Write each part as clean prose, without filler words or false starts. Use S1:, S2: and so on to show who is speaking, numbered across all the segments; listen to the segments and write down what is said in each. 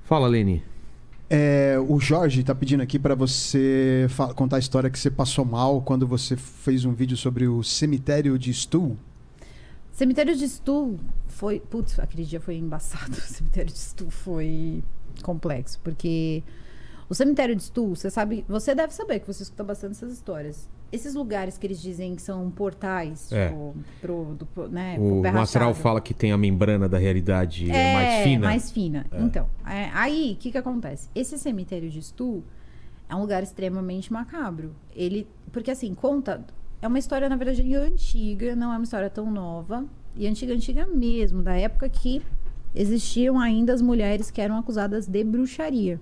S1: Fala, Leni.
S2: O Jorge tá pedindo aqui para você contar a história que você passou mal quando você fez um vídeo sobre o cemitério de Stu.
S3: Cemitério de Stu foi... Putz, aquele dia foi embaçado. O cemitério de Stu foi complexo, porque o cemitério de Stu, você deve saber que você escuta bastante essas histórias. Esses lugares que eles dizem que são portais, tipo, pro
S1: o astral fala que tem a membrana da realidade mais fina.
S3: Mais fina. Então, aí, o que acontece? Esse cemitério de Stu é um lugar extremamente macabro. Porque assim, é uma história, na verdade, antiga, não é uma história tão nova. E antiga mesmo, da época que existiam ainda as mulheres que eram acusadas de bruxaria.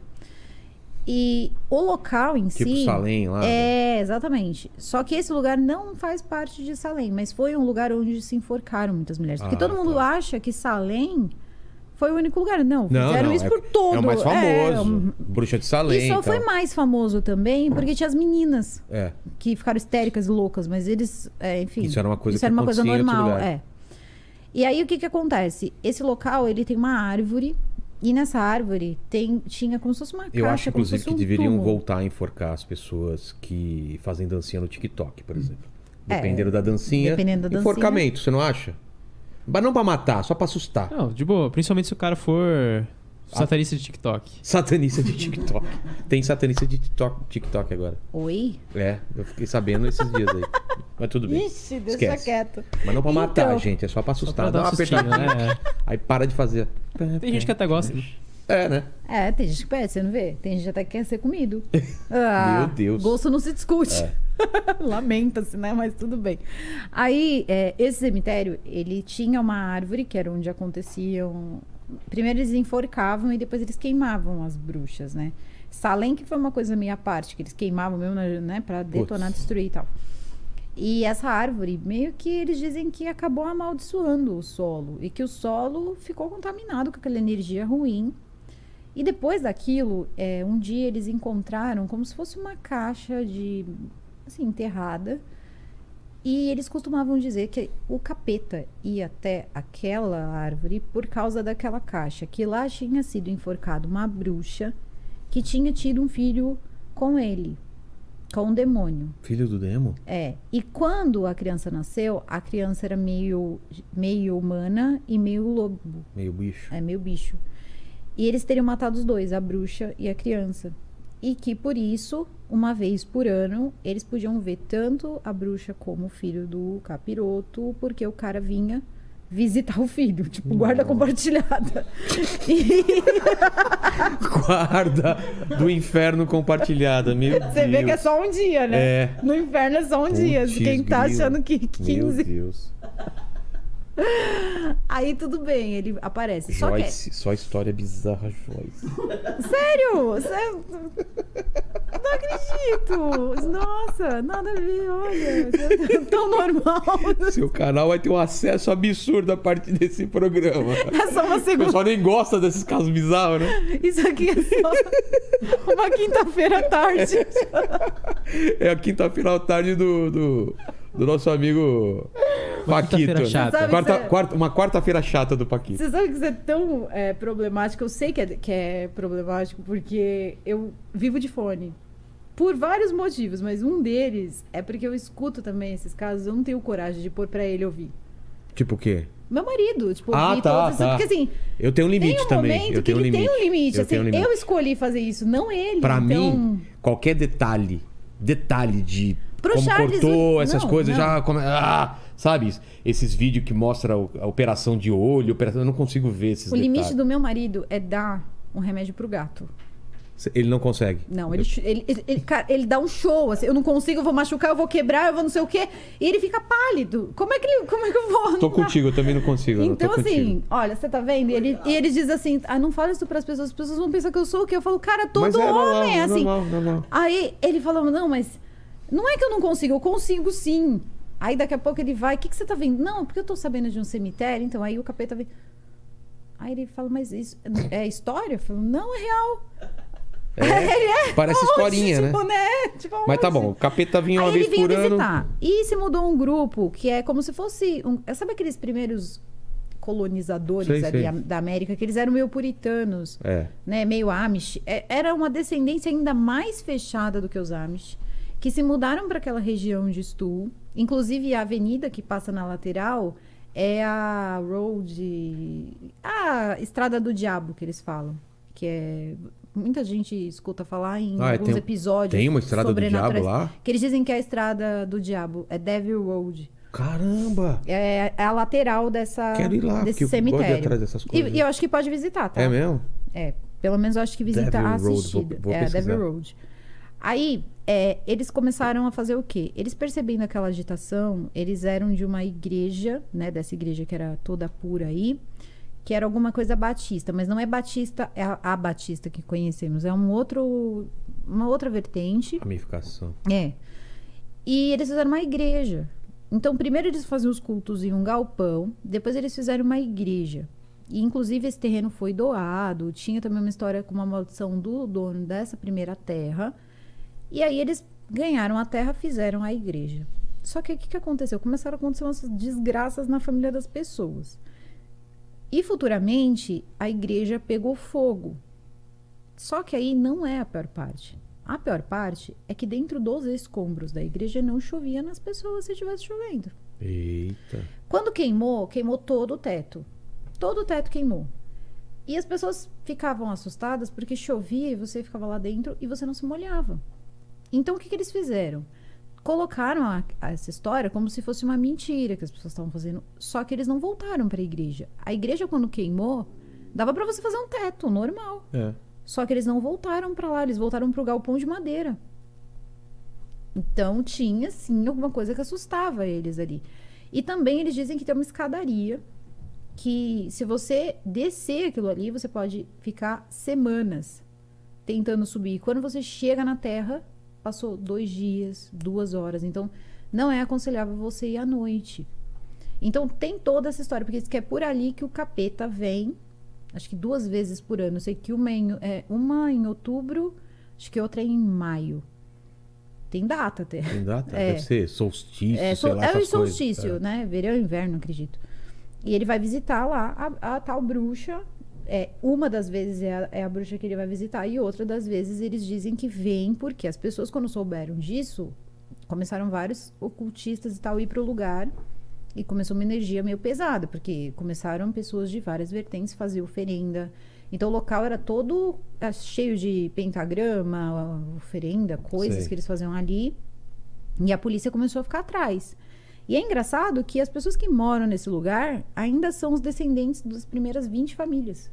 S3: E o local em si...
S1: Tipo Salem lá.
S3: Exatamente. Só que esse lugar não faz parte de Salem, mas foi um lugar onde se enforcaram muitas mulheres. Porque todo mundo acha que Salem foi o único lugar. Não, fizeram isso por todo.
S1: É o mais famoso. Bruxa de Salem.
S3: E só foi mais famoso também porque tinha as meninas que ficaram histéricas e loucas, mas eles, enfim...
S1: Isso era uma coisa
S3: normal. E aí, o que acontece? Esse local, ele tem uma árvore... E nessa árvore tinha como se fosse uma caixa.
S1: Eu acho, inclusive, que deveriam
S3: túmulo.
S1: voltar a enforcar as pessoas que fazem dancinha no TikTok, por exemplo. Dependendo da dancinha. Enforcamento, você não acha? Mas não pra matar, só pra assustar.
S4: Não, de boa. Principalmente se o cara for satanista de TikTok.
S1: Satanista de TikTok. Tem satanista de TikTok agora.
S3: Oi?
S1: Eu fiquei sabendo esses dias aí. Mas tudo bem.
S3: Ixi, deixa quieto.
S1: Mas não pra matar, gente. É só pra assustar.
S4: Só pra dar uma apertadinha,
S1: Aí para de fazer.
S4: Tem gente que até gosta.
S1: Né?
S3: Tem gente que pede, você não vê? Tem gente até que quer ser comido.
S1: Meu Deus.
S3: Gosto não se discute. Lamenta-se, né? Mas tudo bem. Aí, esse cemitério, ele tinha uma árvore, que era onde aconteciam... Primeiro eles enforcavam e depois eles queimavam as bruxas, né? Salem, que foi uma coisa meio à parte, que eles queimavam mesmo, né? Pra detonar, destruir e tal. E essa árvore, meio que eles dizem que acabou amaldiçoando o solo. E que o solo ficou contaminado com aquela energia ruim. E depois daquilo, um dia eles encontraram como se fosse uma caixa assim, enterrada. E eles costumavam dizer que o capeta ia até aquela árvore por causa daquela caixa. Que lá tinha sido enforcado uma bruxa que tinha tido um filho com ele. Com um demônio.
S1: Filho do demo?
S3: E quando a criança nasceu, a criança era meio humana e meio lobo.
S1: Meio bicho.
S3: Meio bicho. E eles teriam matado os dois, a bruxa e a criança. E que, por isso, uma vez por ano, eles podiam ver tanto a bruxa como o filho do capiroto, porque o cara vinha visitar o filho, tipo, guarda compartilhada.
S1: Guarda do inferno compartilhada, meu Deus.
S3: Você vê que é só um dia, né? No inferno é só um dia. Quem tá achando que 15...
S1: Meu Deus.
S3: Aí tudo bem, ele aparece.
S1: Joyce, só história bizarra, Joyce.
S3: Sério? Não acredito. Nossa, nada a ver, olha. Tão normal.
S1: Seu canal vai ter um acesso absurdo a partir desse programa.
S3: É só uma segunda.
S1: O pessoal nem gosta desses casos bizarros, né?
S3: Isso aqui é só uma quinta-feira à tarde.
S1: É a quinta-feira à tarde do nosso amigo Paquito.
S4: Chata.
S1: Uma quarta-feira chata do Paquito.
S3: Você sabe que isso é tão problemático? Eu sei que é problemático porque eu vivo de fone. Por vários motivos, mas um deles é porque eu escuto também esses casos, eu não tenho coragem de pôr pra ele ouvir.
S1: Tipo o quê?
S3: Meu marido, tipo,
S1: tá.
S3: Porque assim...
S1: Eu tenho um limite
S3: tem um
S1: também.
S3: momento
S1: Eu
S3: que ele tem um limite.
S1: Eu, tenho um limite.
S3: Eu escolhi fazer isso, não ele.
S1: Pra
S3: então...
S1: mim, qualquer detalhe de
S3: Pro
S1: como
S3: Charles,
S1: cortou, essas
S3: não,
S1: coisas,
S3: não.
S1: já... sabe? Esses vídeos que mostram a operação de olho, eu não consigo ver esses detalhes.
S3: O limite do meu marido é dar um remédio pro gato.
S1: Ele não consegue.
S3: Não, cara, ele dá um show, assim, eu não consigo, eu vou machucar, eu vou quebrar, eu vou não sei o quê. E ele fica pálido. Como é que eu vou?
S1: Tô contigo, eu também não consigo.
S3: Então,
S1: tô
S3: assim,
S1: contigo.
S3: olha, você tá vendo? E ele diz assim, não fala isso pras pessoas, as pessoas vão pensar que eu sou o quê? Eu falo, cara, todo homem é assim.
S1: Normal.
S3: Aí ele falou, não, mas não é que eu não consigo, eu consigo sim. Aí daqui a pouco ele vai, o que você tá vendo? Não, porque eu tô sabendo de um cemitério, então aí o capeta vem. Aí ele fala, mas isso é história? Eu falo, não, é real.
S1: Parece historinha,
S3: tipo,
S1: né?
S3: Tipo,
S1: mas tá bom, o capeta vinha uma vez por ano.
S3: Visitar. E se mudou um grupo que é como se fosse... sabe aqueles primeiros colonizadores da América, que eles eram meio puritanos, né? Meio Amish. Era uma descendência ainda mais fechada do que os Amish, que se mudaram para aquela região de Stull. Inclusive, a avenida que passa na lateral é a Estrada do Diabo, que eles falam. Que é... Muita gente escuta falar em alguns episódios.
S1: Tem uma Estrada do Diabo lá?
S3: Que eles dizem que é a Estrada do Diabo. É Devil Road.
S1: Caramba!
S3: É a lateral desse cemitério.
S1: Gosto de ir atrás dessas coisas.
S3: E eu acho que pode visitar, tá?
S1: É mesmo?
S3: Pelo menos eu acho que visita assistida.
S1: Vou pesquisar.
S3: Devil Road. Aí, eles começaram a fazer o quê? Eles percebendo aquela agitação, eles eram de uma igreja, né? Dessa igreja que era toda pura aí, que era alguma coisa batista, mas não é batista, é a batista que conhecemos, é uma outra vertente.
S1: Ramificação.
S3: E eles fizeram uma igreja. Então, primeiro eles faziam os cultos em um galpão, depois eles fizeram uma igreja. E, inclusive, esse terreno foi doado, tinha também uma história com uma maldição do dono dessa primeira terra. E aí eles ganharam a terra, fizeram a igreja. Só que o que aconteceu? Começaram a acontecer umas desgraças na família das pessoas. E, futuramente, a igreja pegou fogo. Só que aí não é a pior parte. A pior parte é que dentro dos escombros da igreja não chovia nas pessoas se estivesse chovendo.
S1: Eita.
S3: Quando queimou todo o teto. Todo o teto queimou. E as pessoas ficavam assustadas porque chovia e você ficava lá dentro e você não se molhava. Então, o que eles fizeram? Colocaram essa história como se fosse uma mentira que as pessoas estavam fazendo. Só que eles não voltaram para a igreja. A igreja, quando queimou, dava para você fazer um teto normal. Só que eles não voltaram para lá, eles voltaram para o galpão de madeira. Então, tinha, sim, alguma coisa que assustava eles ali. E também eles dizem que tem uma escadaria que, se você descer aquilo ali, você pode ficar semanas tentando subir. Quando você chega na terra, passou 2 dias, 2 horas. Então, não é aconselhável você ir à noite. Então, tem toda essa história, porque diz que é por ali que o capeta vem. Acho que 2 vezes por ano. Eu sei que uma em outubro, acho que outra é em maio. Tem data até.
S1: Tem data? Deve ser solstício, sei lá,
S3: é o
S1: essas
S3: solstício,
S1: coisas.
S3: né? Verão e inverno, acredito. E ele vai visitar lá a tal bruxa. Uma das vezes é a bruxa que ele vai visitar, e outra das vezes eles dizem que vem porque as pessoas, quando souberam disso, começaram vários ocultistas e tal ir para o lugar. E começou uma energia meio pesada, porque começaram pessoas de várias vertentes fazer oferenda. Então o local era todo cheio de pentagrama, oferenda, coisas que eles faziam ali. E a polícia começou a ficar atrás. E é engraçado que as pessoas que moram nesse lugar ainda são os descendentes das primeiras 20 famílias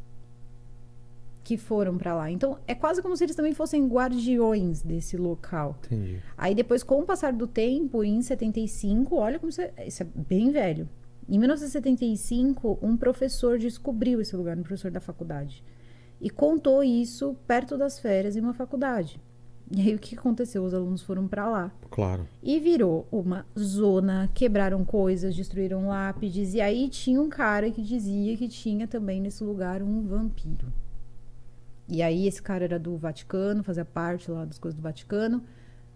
S3: que foram para lá. Então, é quase como se eles também fossem guardiões desse local.
S1: Entendi.
S3: Aí depois, com o passar do tempo, em 75, olha como isso é bem velho. Em 1975, um professor descobriu esse lugar, um professor da faculdade. E contou isso perto das férias em uma faculdade. E aí o que aconteceu? Os alunos foram para lá.
S1: Claro.
S3: E virou uma zona, quebraram coisas, destruíram lápides. E aí tinha um cara que dizia que tinha também nesse lugar um vampiro. E aí esse cara era do Vaticano, fazia parte lá das coisas do Vaticano.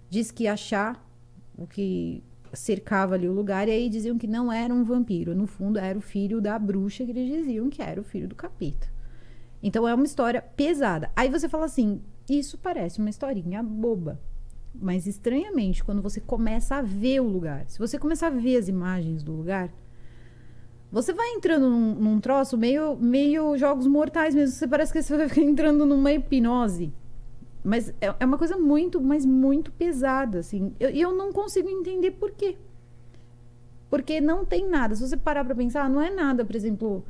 S3: Disse que ia achar o que cercava ali o lugar. E aí diziam que não era um vampiro. No fundo, era o filho da bruxa, que eles diziam que era o filho do capeta. Então é uma história pesada. Aí você fala assim, isso parece uma historinha boba. Mas estranhamente, quando você começa a ver o lugar, se você começar a ver as imagens do lugar, você vai entrando num troço meio Jogos Mortais mesmo. Você parece que você vai ficar entrando numa hipnose. Mas é uma coisa muito, mas muito pesada, assim. E eu não consigo entender por quê. Porque não tem nada. Se você parar pra pensar, não é nada, por exemplo,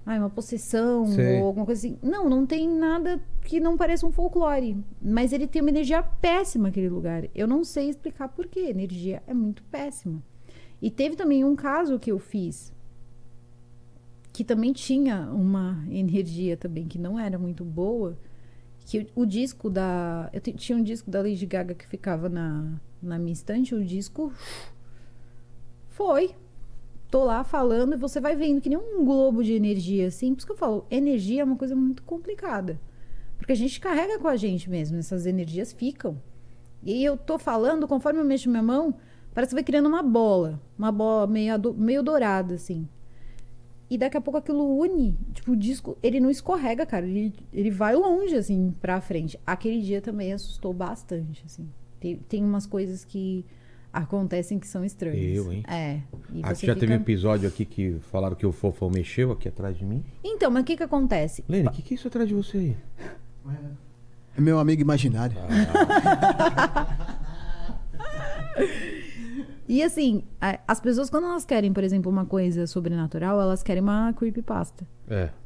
S3: uma possessão ou alguma coisa assim. Não tem nada que não pareça um folclore. Mas ele tem uma energia péssima, aquele lugar. Eu não sei explicar por quê. A energia é muito péssima. E teve também um caso que eu fiz, que também tinha uma energia também que não era muito boa, que o disco da... Eu tinha um disco da Lady Gaga que ficava na minha estante, o disco foi. Tô lá falando e você vai vendo que nem um globo de energia, assim. Por isso que eu falo, energia é uma coisa muito complicada. Porque a gente carrega com a gente mesmo, essas energias ficam. E eu tô falando, conforme eu mexo minha mão, parece que vai criando uma bola meio dourada, assim. E daqui a pouco aquilo une. Tipo, o disco, ele não escorrega, cara. Ele vai longe, assim, pra frente. Aquele dia também assustou bastante, assim. Tem umas coisas que acontecem que são estranhas.
S1: Hein?
S3: E
S1: aqui já teve um episódio aqui que falaram que o Fofão mexeu aqui atrás de mim.
S3: Então, mas o que acontece?
S1: Lene, o que é isso atrás de você aí?
S2: É meu amigo imaginário.
S3: E assim, as pessoas quando elas querem, por exemplo, uma coisa sobrenatural, elas querem uma creepypasta.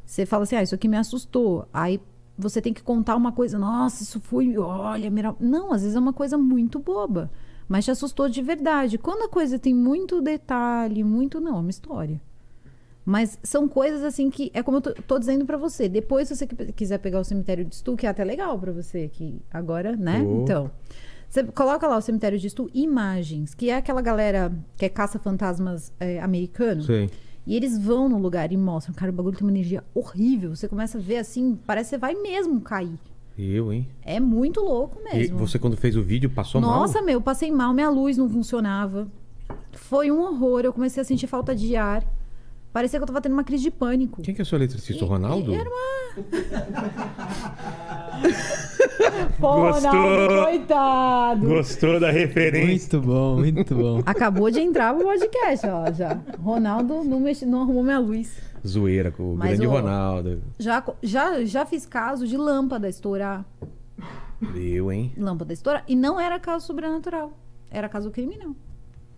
S3: Você fala assim, isso aqui me assustou. Aí você tem que contar uma coisa, nossa, isso foi, olha, não, às vezes é uma coisa muito boba, mas te assustou de verdade. Quando a coisa tem muito detalhe, não, é uma história. Mas são coisas assim que, é como eu tô dizendo pra você, depois se você quiser pegar o cemitério de Stu, que é até legal pra você, que agora, né? Então... Você coloca lá o cemitério de Stu Imagens, que é aquela galera que é caça-fantasmas americano.
S1: Sim.
S3: E eles vão no lugar e mostram. Cara, o bagulho tem uma energia horrível. Você começa a ver assim, parece que você vai mesmo cair.
S1: Hein?
S3: É muito louco mesmo.
S1: E você, quando fez o vídeo, passou mal?
S3: Nossa, eu passei mal. Minha luz não funcionava. Foi um horror. Eu comecei a sentir falta de ar. Parecia que eu tava tendo uma crise de pânico.
S1: Quem que é o seu eletricista, o Ronaldo?
S3: Era uma... Pô, Ronaldo, coitado.
S1: Gostou da referência?
S4: Muito bom, muito bom.
S3: Acabou de entrar pro podcast, ó, já. Ronaldo não arrumou minha luz.
S1: Zoeira com o grande Ronaldo.
S3: Já fiz caso de lâmpada estourar.
S1: Hein?
S3: Lâmpada estourar. E não era caso sobrenatural. Era caso criminal.